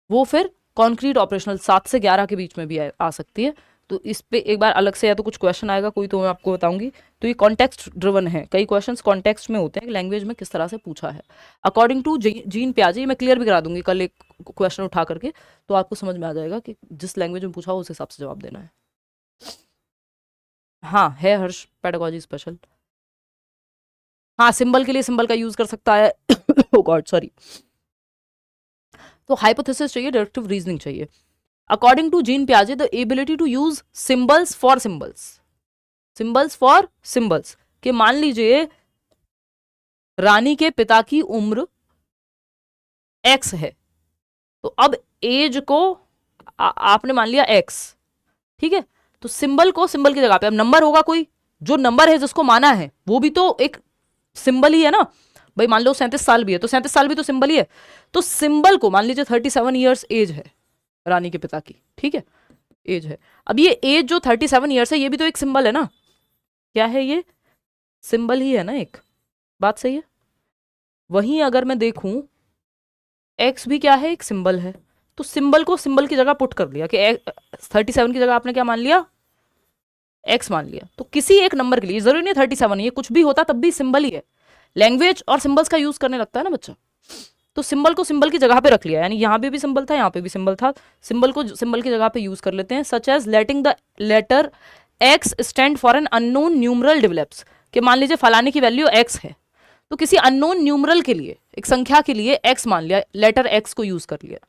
वो फिर कॉन्क्रीट ऑपरेशनल 7 से 11 के बीच में भी आ सकती है। तो इस पे एक बार अलग से या तो कुछ क्वेश्चन आएगा कोई, तो मैं आपको बताऊंगी। तो ये कॉन्टेक्स्ट ड्रिवन है, कई क्वेश्चंस कॉन्टेक्स्ट में होते हैं कि लैंग्वेज में किस तरह से पूछा है। अकॉर्डिंग टू जीन प्याजे, मैं क्लियर भी करा दूंगी कल एक क्वेश्चन उठा करके, तो आपको समझ में आ जाएगा कि जिस लैंग्वेज में पूछा हो उस हिसाब से जवाब देना है। हाँ है हर्ष, पेडागोजी स्पेशल। हाँ, सिंबल के लिए सिंबल का यूज कर सकता है। ओ गॉड सॉरी। तो हाइपोथेसिस चाहिए, डिडक्टिव रीजनिंग चाहिए। According to Jean Piaget, the ability to use symbols for symbols, symbols for symbols, कि मान लीजिए रानी के पिता की उम्र x है, तो अब एज को आपने मान लिया x, ठीक है, तो सिंबल को सिंबल की जगह पे अब नंबर होगा कोई, जो नंबर है जिसको माना है वो भी तो एक सिंबल ही है ना भाई। मान लो 37 साल भी है तो 37 साल भी तो सिंबल ही है। तो सिंबल को मान लीजिए 37 ईयर्स एज है रानी के पिता की, ठीक है, एज है। अब ये एज जो 37 ईयर्स है, ये भी तो एक सिंबल है ना। क्या है ये? सिंबल ही है ना एक, बात सही है। वहीं अगर मैं देखूं, एक्स भी क्या है? एक सिंबल है। तो सिंबल को सिंबल की जगह पुट कर लिया कि 37 की जगह आपने क्या मान लिया? x मान लिया, तो किसी एक नंबर के लिए, जरूरी नहीं 37, ये कुछ भी होता तब भी सिंबल ही है, लैंग्वेज और सिंबल्स का यूज करने लगता है ना बच्चा, तो सिंबल को सिंबल की जगह पे रख लिया, यानी यहाँ पे भी सिंबल था, यहाँ पे भी सिंबल था, सिंबल को सिंबल की जगह पे यूज कर लेते हैं, such as letting the letter x stand for an unknown numeral develops, कि मान लीजिए फलाने की वैल्यू x है, तो किसी अननोन न्यूमरल के लिए, एक संख्या के लिए x मान लिया, लेटर x को यूज कर लिया,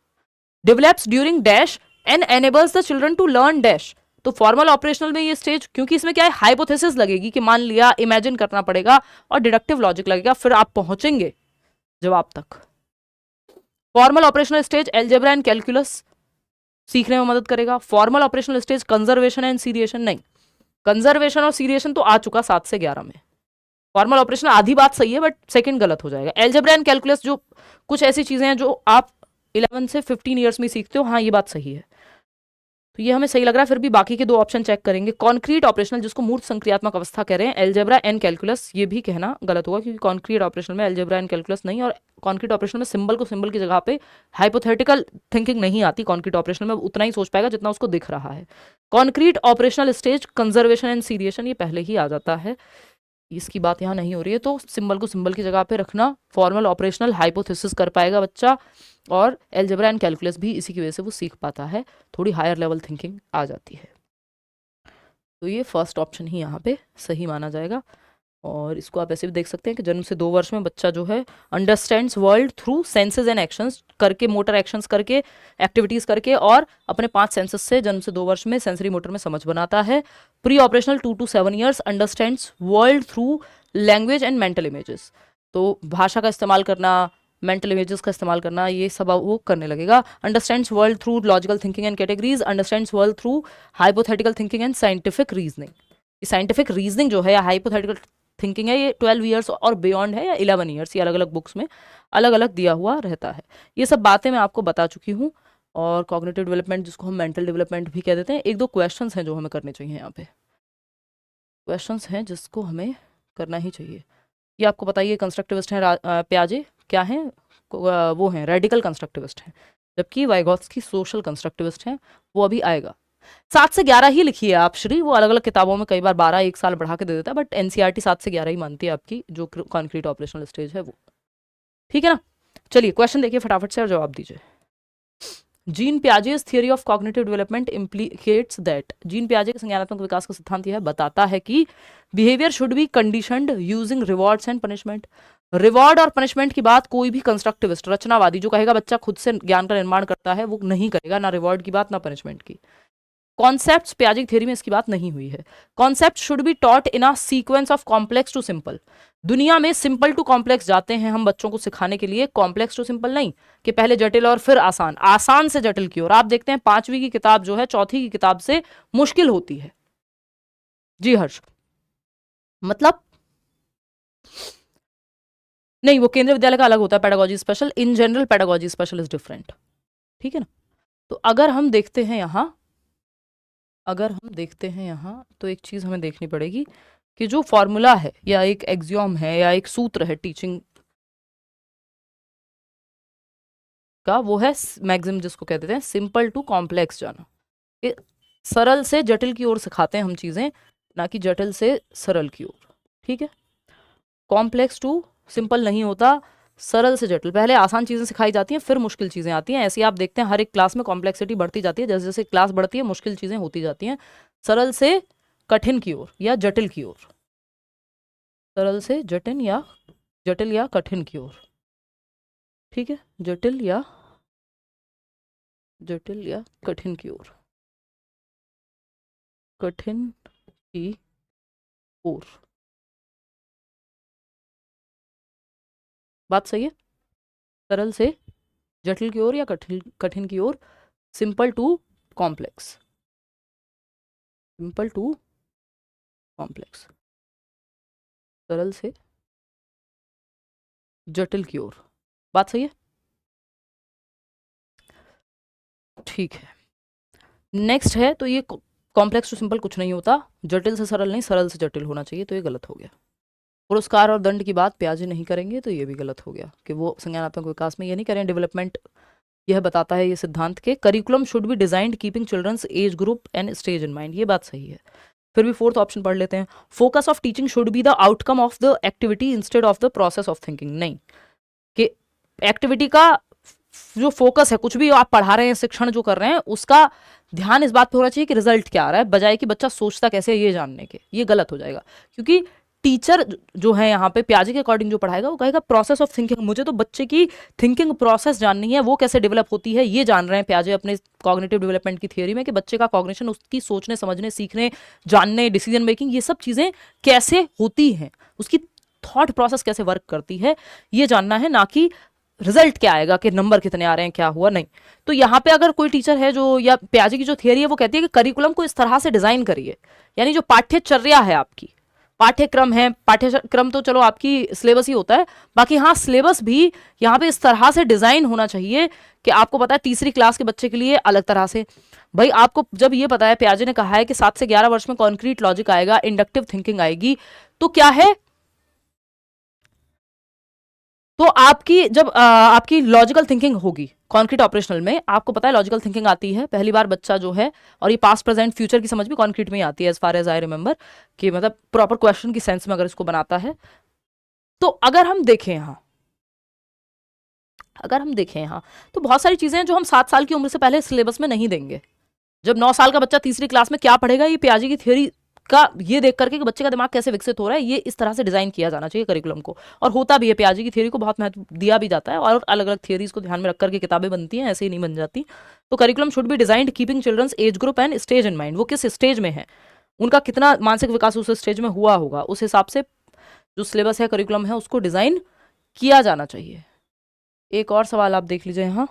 develops during dash and enables the children to learn dash, तो फॉर्मल ऑपरेशनल में ये स्टेज, क्योंकि इसमें क्या है, हाइपोथेसिस लगेगी कि मान लिया, इमेजिन करना पड़ेगा, और डिडक्टिव लॉजिक लगेगा, फिर आप पहुंचेंगे जवाब तक। Formal operational stage algebra and calculus सीखने में मदद करेगा। Formal operational stage conservation and seriation, नहीं, कंजर्वेशन और सीरिएशन तो आ चुका 7 से 11 में, फॉर्मल ऑपरेशन आधी बात सही है बट सेकंड गलत हो जाएगा। अलजेब्रा एंड कैलकुलस जो कुछ ऐसी चीजें हैं जो आप 11 से 15 ईयर्स में सीखते हो, हाँ ये बात सही है, तो ये हमें सही लग रहा है, फिर भी बाकी के 2 ऑप्शन चेक करेंगे। कॉन्क्रीट ऑपरेशनल, जिसको मूर्त संक्रियात्मक अवस्था कह रहे हैं, अलजेब्रा एंड कैलकुलस, ये भी कहना गलत होगा, क्योंकि कॉन्क्रीट ऑपरेशन में अलजेब्रा एंड कैलकुलस नहीं, और कॉन्क्रीट ऑपरेशन में सिंबल को सिंबल की जगह पे हाइपोथेटिकल थिंकिंग नहीं आती, कॉन्क्रीट ऑपरेशन में उतना ही सोच पाएगा जितना उसको दिख रहा है। Concrete operational stage conservation and seriation, ये पहले ही आ जाता है, इसकी बात यहाँ नहीं हो रही है, तो सिंबल को सिंबल की जगह पे रखना, फॉर्मल ऑपरेशनल हाइपोथेसिस कर पाएगा बच्चा, और अलजेब्रा एंड कैलकुलस भी इसी की वजह से वो सीख पाता है, थोड़ी हायर लेवल थिंकिंग आ जाती है, तो ये फर्स्ट ऑप्शन ही यहाँ पे सही माना जाएगा। और इसको आप ऐसे भी देख सकते हैं कि जन्म से 2 वर्ष में बच्चा जो है understands world through senses and actions करके, मोटर एक्शंस करके, एक्टिविटीज करके, और अपने 5 सेंसेस से जन्म से 2 वर्ष में सेंसरी मोटर में समझ बनाता है। Pre operational 2 to 7 years understands world through language and mental images, तो भाषा का इस्तेमाल करना, मेंटल इमेजेस का इस्तेमाल करना, ये सब वो करने लगेगा। Understands world through logical thinking and categories, understands world through hypothetical thinking and scientific reasoning, scientific reasoning जो है या हाइपोथेटिकल थिंकिंग है, ये 12 ईयर्स और बियॉन्ड है या 11 ईयर्स, ये अलग अलग बुक्स में अलग अलग दिया हुआ रहता है। ये सब बातें मैं आपको बता चुकी हूँ। और कॉग्निटिव डेवलपमेंट, जिसको हम मेंटल डेवलपमेंट भी कह देते हैं, 1-2 क्वेश्चंस हैं जो हमें करने चाहिए, यहाँ पे क्वेश्चंस हैं जिसको हमें करना ही चाहिए। ये आपको बताइए, कंस्ट्रक्टिविस्ट हैं प्याजे, क्या हैं वो हैं रेडिकल कंस्ट्रक्टिविस्ट हैं, जबकि वाइगॉत्स्की सोशल कंस्ट्रक्टिविस्ट हैं, वो अभी आएगा। 7 से 11 ही लिखी है आप श्री, वो अलग अलग किताबों में कई बार 12 एक साल बढ़ा के दे देता है, बट एनसीईआरटी 7 से 11 ही मानती है आपकी, जो कॉन्क्रीट ऑपरेशनल स्टेज है वो, ठीक है ना। चलिए क्वेश्चन देखिए फटाफट से और जवाब दीजिए। Jean Piaget's theory of cognitive development implicates that, Jean पियाजे के संज्ञानात्मक विकास का सिद्धांत यह बताता है कि behaviour should be conditioned using rewards and punishment. Reward और पनिशमेंट की बात कोई भी कंस्ट्रक्टिविस्ट, रचनावादी जो कहेगा बच्चा खुद से ज्ञान का निर्माण करता है, वो नहीं करेगा, ना रिवॉर्ड की बात ना पनिशमेंट की। कॉन्सेप्ट्स पियाजे थ्योरी में इसकी बात नहीं हुई है। Concept should be taught in a sequence of complex to simple, दुनिया में सिंपल टू कॉम्प्लेक्स जाते हैं हम बच्चों को सिखाने के लिए, कॉम्प्लेक्स टू सिंपल नहीं, कि पहले जटिल और फिर आसान, आसान से जटिल की ओर। आप देखते हैं 5वीं की किताब जो है 4थी की किताब से मुश्किल होती है। जी हर्ष, मतलब नहीं, वो केंद्रीय विद्यालय का अलग होता है pedagogy special, in general pedagogy special is different, ठीक है ना। तो अगर हम देखते हैं यहाँ, तो एक चीज हमें देखनी पड़ेगी कि जो फॉर्मूला है या एक एक्सियोम है या एक सूत्र है टीचिंग का, वो है मैक्सिम, जिसको कहते हैं सिंपल टू कॉम्प्लेक्स जाना। सरल से जटिल की ओर सिखाते हैं हम चीजें, ना कि जटिल से सरल की ओर, ठीक है। कॉम्प्लेक्स टू सिंपल नहीं होता, सरल से जटिल, पहले आसान चीजें सिखाई जाती हैं फिर मुश्किल चीजें आती हैं। ऐसे ही आप देखते हैं हर एक क्लास में कॉम्प्लेक्सिटी बढ़ती जाती है, जैसे जैसे क्लास बढ़ती है मुश्किल चीजें होती जाती हैं, सरल से कठिन की ओर या जटिल की ओर, सरल से जटिल या कठिन की ओर, ठीक है, जटिल या कठिन की ओर, कठिन की ओर, बात सही है। सरल से जटिल की ओर या कठिन की ओर, simple to complex, simple to complex, सरल से जटिल की ओर, बात सही है, ठीक है। नेक्स्ट है, तो ये कॉम्प्लेक्स टू सिंपल कुछ नहीं होता, जटिल से सरल नहीं, सरल से जटिल होना चाहिए, तो ये गलत हो गया। पुरस्कार और दंड की बात प्याजे नहीं करेंगे, तो ये भी गलत हो गया कि वो संज्ञानात्मक विकास में ये नहीं करें। डेवलपमेंट यह बताता है ये सिद्धांत के curriculum should be designed keeping children's age group and stage in mind, ये बात सही है। फिर भी फोर्थ ऑप्शन पढ़ लेते हैं, focus of teaching should be the outcome of the activity instead of the process of thinking. नहीं, कि एक्टिविटी का जो फोकस है, कुछ भी आप पढ़ा रहे हैं, शिक्षण जो कर रहे हैं, उसका ध्यान इस बात पे होना चाहिए कि रिजल्ट क्या आ रहा है, बजाय कि बच्चा सोचता कैसे है ये जानने के। ये गलत हो जाएगा, क्योंकि टीचर जो है यहाँ पे प्याजे के अकॉर्डिंग जो पढ़ाएगा वो कहेगा प्रोसेस ऑफ थिंकिंग। मुझे तो बच्चे की थिंकिंग प्रोसेस जाननी है, वो कैसे डेवलप होती है ये जान रहे हैं प्याजे अपने कॉग्निटिव डेवलपमेंट की थियोरी में, कि बच्चे का कॉग्निशन, उसकी सोचने समझने सीखने जानने डिसीजन मेकिंग, ये सब चीज़ें कैसे होती हैं, उसकी थॉट प्रोसेस कैसे वर्क करती है, ये जानना है, ना कि रिजल्ट क्या आएगा, कि नंबर कितने आ रहे हैं, क्या हुआ। नहीं। तो यहाँ पे अगर कोई टीचर है जो, या प्याजे की जो थियरी है वो कहती है कि करिकुलम को इस तरह से डिजाइन करिए, यानी जो पाठ्यचर्या है आपकी, पाठ्यक्रम है, पाठ्यक्रम तो चलो आपकी सिलेबस ही होता है, बाकी हाँ सिलेबस भी यहाँ पे इस तरह से डिजाइन होना चाहिए कि आपको पता है तीसरी क्लास के बच्चे के लिए अलग तरह से। भाई आपको जब ये पता है, प्याजे ने कहा है कि 7 से 11 वर्ष में कॉन्क्रीट लॉजिक आएगा, इंडक्टिव थिंकिंग आएगी, तो क्या है, तो आपकी जब आपकी लॉजिकल थिंकिंग होगी कॉन्क्रीट ऑपरेशनल में, आपको पता है लॉजिकल थिंकिंग आती है पहली बार बच्चा जो है, और ये पास्ट प्रेजेंट फ्यूचर की समझ भी कॉन्क्रीट में ही आती है as far as I remember, कि मतलब प्रॉपर क्वेश्चन की सेंस में अगर इसको बनाता है। तो अगर हम देखें यहाँ, तो बहुत सारी चीजें हैं जो हम 7 साल की उम्र से पहले सिलेबस में नहीं देंगे। जब 9 साल का बच्चा तीसरी क्लास में क्या पढ़ेगा, ये प्याजे की थ्योरी का ये देख करके कि बच्चे का दिमाग कैसे विकसित हो रहा है, ये इस तरह से डिजाइन किया जाना चाहिए करिकुलम को, और होता भी है। प्याजे की थ्योरी को बहुत महत्व दिया भी जाता है, और अलग अलग थ्योरीज को ध्यान में रख करके किताबें बनती हैं, ऐसे ही नहीं बन जाती। तो curriculum should be designed keeping children's age group and stage in mind, वो किस स्टेज में है, उनका कितना मानसिक विकास उस स्टेज में हुआ होगा, उस हिसाब से जो सिलेबस है, करिकुलम है, उसको डिजाइन किया जाना चाहिए। एक और सवाल आप देख लीजिए यहाँ,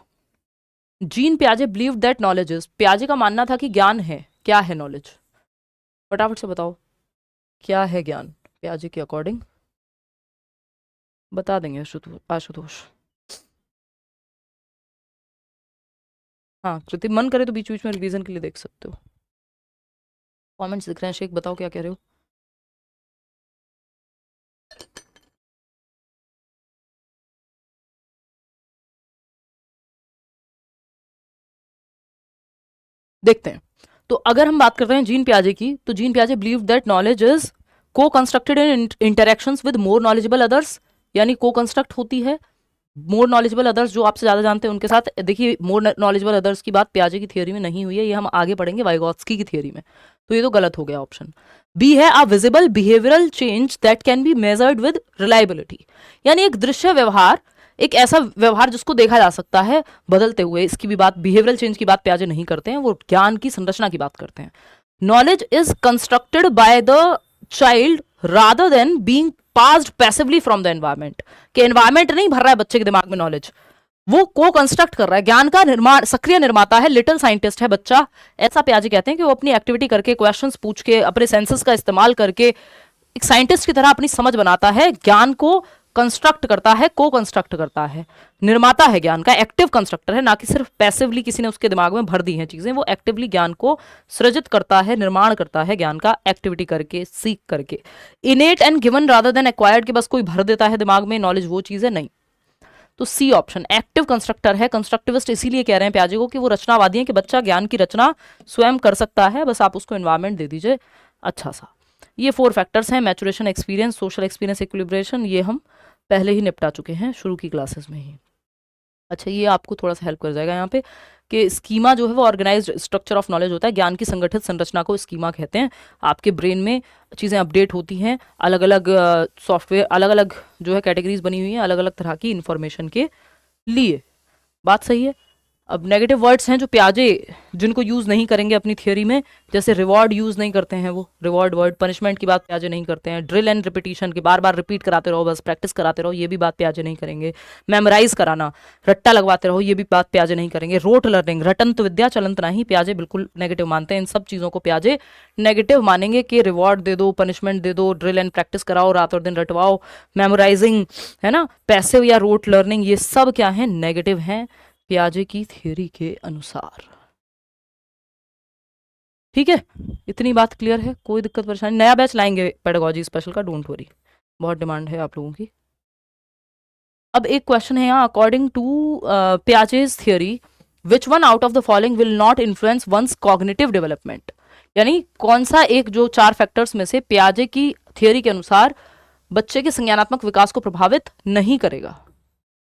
जीन प्याजे बिलीव दैट नॉलेज इज, प्याजे का मानना था कि ज्ञान है, क्या है नॉलेज, फटाफट से बताओ क्या है ज्ञान प्याजे के अकॉर्डिंग, बता देंगे आशुतोष। हाँ कृति, मन करे तो बीच बीच में रिवीजन के लिए देख सकते हो, कमेंट्स दिख रहे हैं। शेख बताओ क्या कह रहे हो। देखते हैं। तो अगर हम बात करते हैं जीन प्याजे की, तो जीन प्याजे believe that knowledge is co constructed in interactions with more knowledgeable others, यानी को कंस्ट्रक्ट होती है मोर नॉलेजेबल अदर्स, जो आपसे ज्यादा जानते हैं उनके साथ। देखिए मोर नॉलेजेबल अदर्स की बात प्याजे की थियोरी में नहीं हुई है, ये हम आगे पढ़ेंगे वाइगोत्स्की की थियोरी में, तो ये तो गलत हो गया ऑप्शन। बी है a visible behavioural change that can be measured with reliability, यानी एक दृश्य व्यवहार, एक ऐसा व्यवहार जिसको देखा जा सकता है बदलते हुए। इसकी भी बात, बिहेवियरल चेंज की बात प्याजे नहीं करते हैं, वो ज्ञान की संरचना की बात करते हैं। Knowledge is constructed by the child rather than being passed passively from the environment, कि एनवायरमेंट नहीं भर रहा है बच्चे के दिमाग में नॉलेज, वो को कंस्ट्रक्ट कर रहा है। ज्ञान का निर्माण, सक्रिय निर्माता है, लिटिल साइंटिस्ट है बच्चा, ऐसा प्याजे कहते हैं, कि वो अपनी एक्टिविटी करके, क्वेश्चंस पूछ के, अपने सेंसेस का इस्तेमाल करके एक साइंटिस्ट की तरह अपनी समझ बनाता है, ज्ञान को कंस्ट्रक्ट करता है, को कंस्ट्रक्ट करता है, निर्माता है ज्ञान का, एक्टिव कंस्ट्रक्टर है, ना कि सिर्फ पैसिवली किसी ने उसके दिमाग में भर दी हैं चीजें। वो एक्टिवली ज्ञान को सृजित करता है, निर्माण करता है ज्ञान का, एक्टिविटी करके, सीख करके। इनेट and given rather than acquired, के बस कोई भर देता है दिमाग में नॉलेज, वो चीज है नहीं। तो सी ऑप्शन एक्टिव कंस्ट्रक्टर है। कंस्ट्रक्टिविस्ट इसीलिए कह रहे हैं प्याजे को कि वो रचनावादी हैं, कि बच्चा ज्ञान की रचना स्वयं कर सकता है, बस आप उसको एनवायरमेंट दे दीजिए अच्छा सा। ये 4 फैक्टर्स हैं, maturation, experience, social experience, equilibration, ये हम पहले ही निपटा चुके हैं शुरू की क्लासेस में ही। अच्छा, ये आपको थोड़ा सा हेल्प कर जाएगा यहाँ पे, कि स्कीमा जो है वो ऑर्गेनाइज्ड स्ट्रक्चर ऑफ नॉलेज होता है, ज्ञान की संगठित संरचना को स्कीमा कहते हैं। आपके ब्रेन में चीज़ें अपडेट होती हैं, अलग अलग सॉफ्टवेयर, अलग अलग जो है कैटेगरीज बनी हुई हैं अलग अलग तरह की इंफॉर्मेशन के लिए। बात सही है। अब नेगेटिव वर्ड्स हैं जो प्याजे जिनको यूज़ नहीं करेंगे अपनी थियोरी में, जैसे रिवॉर्ड यूज़ नहीं करते हैं वो, रिवॉर्ड वर्ड, पनिशमेंट की बात प्याजे नहीं करते हैं, ड्रिल एंड रिपीटिशन की बार बार रिपीट कराते रहो, बस प्रैक्टिस कराते रहो, ये भी बात प्याजे नहीं करेंगे। मेमोराइज कराना, रट्टा लगवाते रहो, ये भी बात प्याजे नहीं करेंगे। रोट लर्निंग, रटंत विद्या चलंत नहीं, प्याजे बिल्कुल नेगेटिव मानते हैं। इन सब चीज़ों को प्याजे नेगेटिव मानेंगे, कि रिवॉर्ड दे दो, पनिशमेंट दे दो, ड्रिल एंड प्रैक्टिस कराओ, रात और दिन रटवाओ, मेमोराइजिंग है ना, पैसिव या रोट लर्निंग, ये सब क्या है, नेगेटिव हैं प्याजे की थ्योरी के अनुसार। ठीक है, इतनी बात क्लियर है, कोई दिक्कत परेशानी। नया बैच लाएंगे पेडागोजी स्पेशल का, डोंट वरी, बहुत डिमांड है आप लोगों की। अब एक क्वेश्चन है यहाँ, according to Piaget's theory which one out of the following will not influence one's cognitive development, यानी कौन सा एक जो 4 फैक्टर्स में से पियाजे की थियोरी के अनुसार बच्चे के संज्ञानात्मक विकास को प्रभावित नहीं करेगा।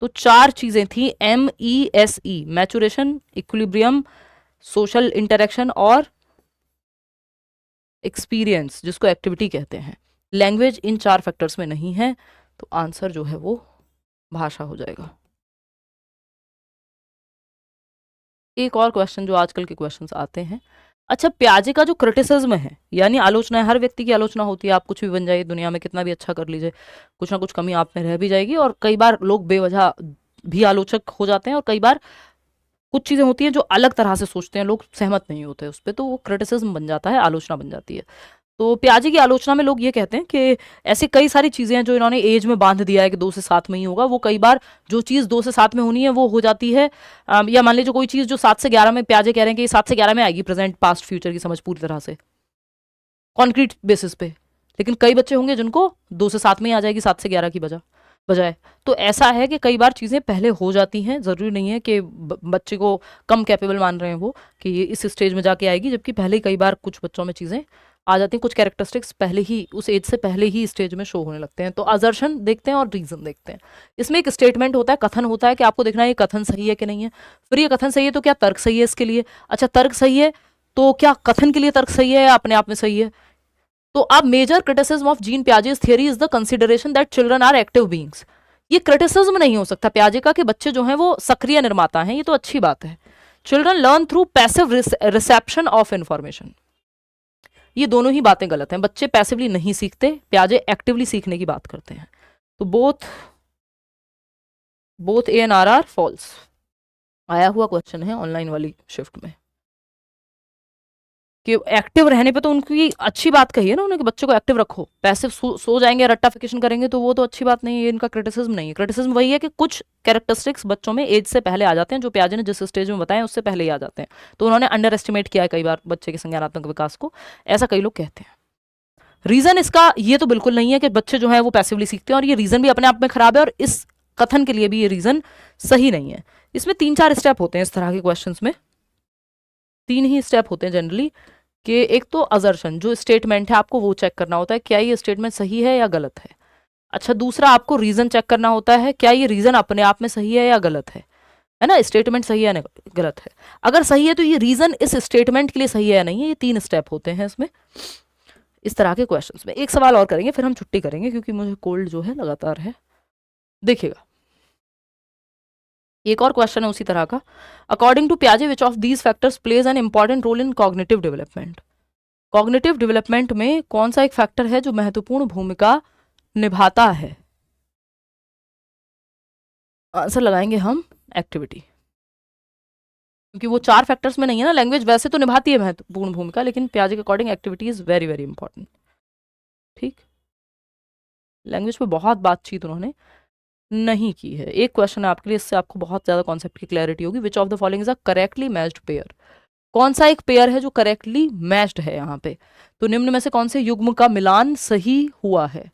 तो 4 चीजें थी, MESE, maturation, equilibrium, social interaction और एक्सपीरियंस, जिसको एक्टिविटी कहते हैं। लैंग्वेज इन 4 फैक्टर्स में नहीं है, तो आंसर जो है वो भाषा हो जाएगा। एक और क्वेश्चन जो आजकल के क्वेश्चंस आते हैं, अच्छा पियाजे का जो क्रिटिसिज्म है, यानी आलोचना है, हर व्यक्ति की आलोचना होती है, आप कुछ भी बन जाइए दुनिया में, कितना भी अच्छा कर लीजिए, कुछ ना कुछ कमी आप में रह भी जाएगी, और कई बार लोग बेवजह भी आलोचक हो जाते हैं, और कई बार कुछ चीज़ें होती हैं जो अलग तरह से सोचते हैं, लोग सहमत नहीं होते उस पर, तो वो क्रिटिसिज्म बन जाता है, आलोचना बन जाती है। तो पियाजे की आलोचना में लोग ये कहते हैं कि ऐसी कई सारी चीज़ें हैं जो इन्होंने एज में बांध दिया है कि 2 से 7 में ही होगा, वो कई बार जो चीज़ 2 से 7 में होनी है वो हो जाती है। या मान लीजिए कोई चीज़ जो 7 से 11 में, पियाजे कह रहे हैं कि 7 से 11 में आएगी, प्रेजेंट पास्ट फ्यूचर की समझ पूरी तरह से कॉन्क्रीट बेसिस पे, लेकिन कई बच्चे होंगे जिनको 2 से 7 में ही आ जाएगी, 7 से 11 की बजाय। तो ऐसा है कि कई बार चीज़ें पहले हो जाती हैं, ज़रूरी नहीं है कि बच्चे को कम कैपेबल मान रहे हैं वो कि ये इस स्टेज में जाके आएगी, जबकि पहले कई बार कुछ बच्चों में चीज़ें आ जाती हैं, कुछ कैरेक्टरिस्टिक्स पहले ही उस एज से पहले ही स्टेज में शो होने लगते हैं। तो असर्शन देखते हैं और रीजन देखते हैं। इसमें एक स्टेटमेंट होता है, कथन होता है कि आपको देखना है ये कथन सही है कि नहीं है। फिर ये कथन सही है तो क्या तर्क सही है इसके लिए, अच्छा तर्क सही है तो क्या कथन के लिए तर्क सही है या अपने आप में सही है। तो अब major criticism of Jean Piaget's theory is the consideration that children are active beings. ये क्रिटिसिज्म नहीं हो सकता पियाजे का कि बच्चे जो हैं वो सक्रिय निर्माता हैं, ये तो अच्छी बात है। Children learn through passive reception of information, ये दोनों ही बातें गलत हैं। बच्चे पैसिवली नहीं सीखते, पियाजे एक्टिवली सीखने की बात करते हैं। तो both A and R false. आया हुआ क्वेश्चन है ऑनलाइन वाली शिफ्ट में कि एक्टिव रहने पे तो उनकी अच्छी बात कही है ना उन्होंने कि बच्चे को एक्टिव रखो, पैसिव सो जाएंगे, रट्टाफिकेशन करेंगे, तो वो तो अच्छी बात नहीं है, इनका क्रिटिसिज्म नहीं है। क्रिटिसिज्म वही है कि कुछ कैरेक्टरिस्टिक्स बच्चों में एज से पहले आ जाते हैं, जो पियाजे ने जिस स्टेज में बताया उससे पहले ही आ जाते हैं, तो उन्होंने अंडर एस्टिमेट किया है कई बार बच्चे के संज्ञानात्मक विकास को, ऐसा कई लोग कहते हैं। रीजन इसका ये तो बिल्कुल नहीं है कि बच्चे जो है वो पैसिवली सीखते हैं, और ये रीजन भी अपने आप में खराब है, और इस कथन के लिए भी ये रीजन सही नहीं है। इसमें 3-4 स्टेप होते हैं इस तरह के क्वेश्चंस में, 3 ही स्टेप होते हैं जनरली, कि एक तो असर्शन, जो स्टेटमेंट है आपको वो चेक करना होता है क्या ये स्टेटमेंट सही है या गलत है। अच्छा दूसरा आपको रीजन चेक करना होता है क्या ये रीजन अपने आप में सही है या गलत है ना, स्टेटमेंट सही है या गलत है। अगर सही है तो ये रीजन इस स्टेटमेंट के लिए सही है या नहीं है। ये 3 स्टेप होते हैं इसमें, इस तरह के क्वेश्चंस में। एक सवाल और करेंगे फिर हम छुट्टी करेंगे, क्योंकि मुझे कोल्ड जो है लगातार है। देखिएगा एक और क्वेश्चन है उसी तरह का, अकॉर्डिंग टू पियाजे which of these factors plays an important role in cognitive development. Cognitive development में कौन सा एक फैक्टर है जो महत्वपूर्ण भूमिका निभाता है। आंसर लगाएंगे हम एक्टिविटी, क्योंकि वो 4 फैक्टर्स में नहीं है ना। लैंग्वेज वैसे तो निभाती है महत्वपूर्ण भूमिका, लेकिन पियाजे के according activity is very very important. ठीक, लैंग्वेज पे बहुत बातचीत उन्होंने नहीं की है। एक क्वेश्चन है आपके लिए, इससे आपको बहुत ज्यादा कॉन्सेप्ट की क्लैरिटी होगी। Which of the following is a correctly matched pair. कौन सा एक पेयर है जो करेक्टली मैच्ड है यहाँ पे। तो निम्न में से कौन से युग्म का मिलान सही हुआ है।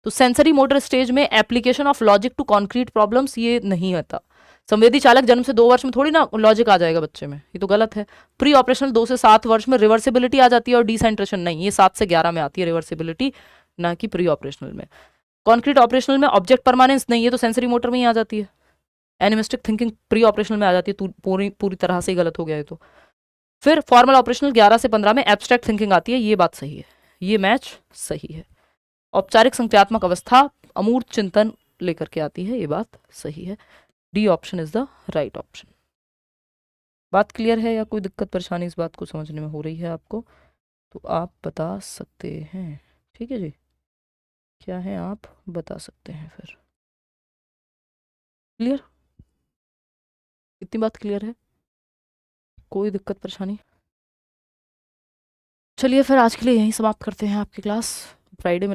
तो सेंसरी मोटर स्टेज में application of logic to concrete problems, ये नहीं होता। संवेदी चालक जन्म से 2 वर्ष में थोड़ी ना लॉजिक आ जाएगा बच्चे में, ये तो गलत है। प्री ऑपरेशनल 2 से 7 वर्ष में रिवर्सिबिलिटी आ जाती है, और डिसेंट्रेशन नहीं, ये 7 से 11 में आती है रिवर्सिबिलिटी, ना कि प्री ऑपरेशनल में। कॉन्क्रीट ऑपरेशनल में ऑब्जेक्ट परमानेंस नहीं, ये तो सेंसरी मोटर में ही आ जाती है। एनिमिस्टिक थिंकिंग प्री ऑपरेशनल में आ जाती है, पूरी तरह से ही गलत हो गया है। तो फिर फॉर्मल ऑपरेशनल 11 से 15 में एब्स्ट्रैक्ट थिंकिंग आती है, ये बात सही है, ये मैच सही है। औपचारिक संक्रियात्मक अवस्था अमूर्त चिंतन लेकर के आती है, ये बात सही है। D option is the right option. बात क्लियर है या कोई दिक्कत परेशानी इस बात को समझने में हो रही है आपको, तो आप बता सकते हैं। ठीक है जी, क्या है आप बता सकते हैं। फिर क्लियर, कितनी बात क्लियर है, कोई दिक्कत परेशानी। चलिए फिर आज के लिए यहीं समाप्त करते हैं आपकी क्लास। फ्राइडे में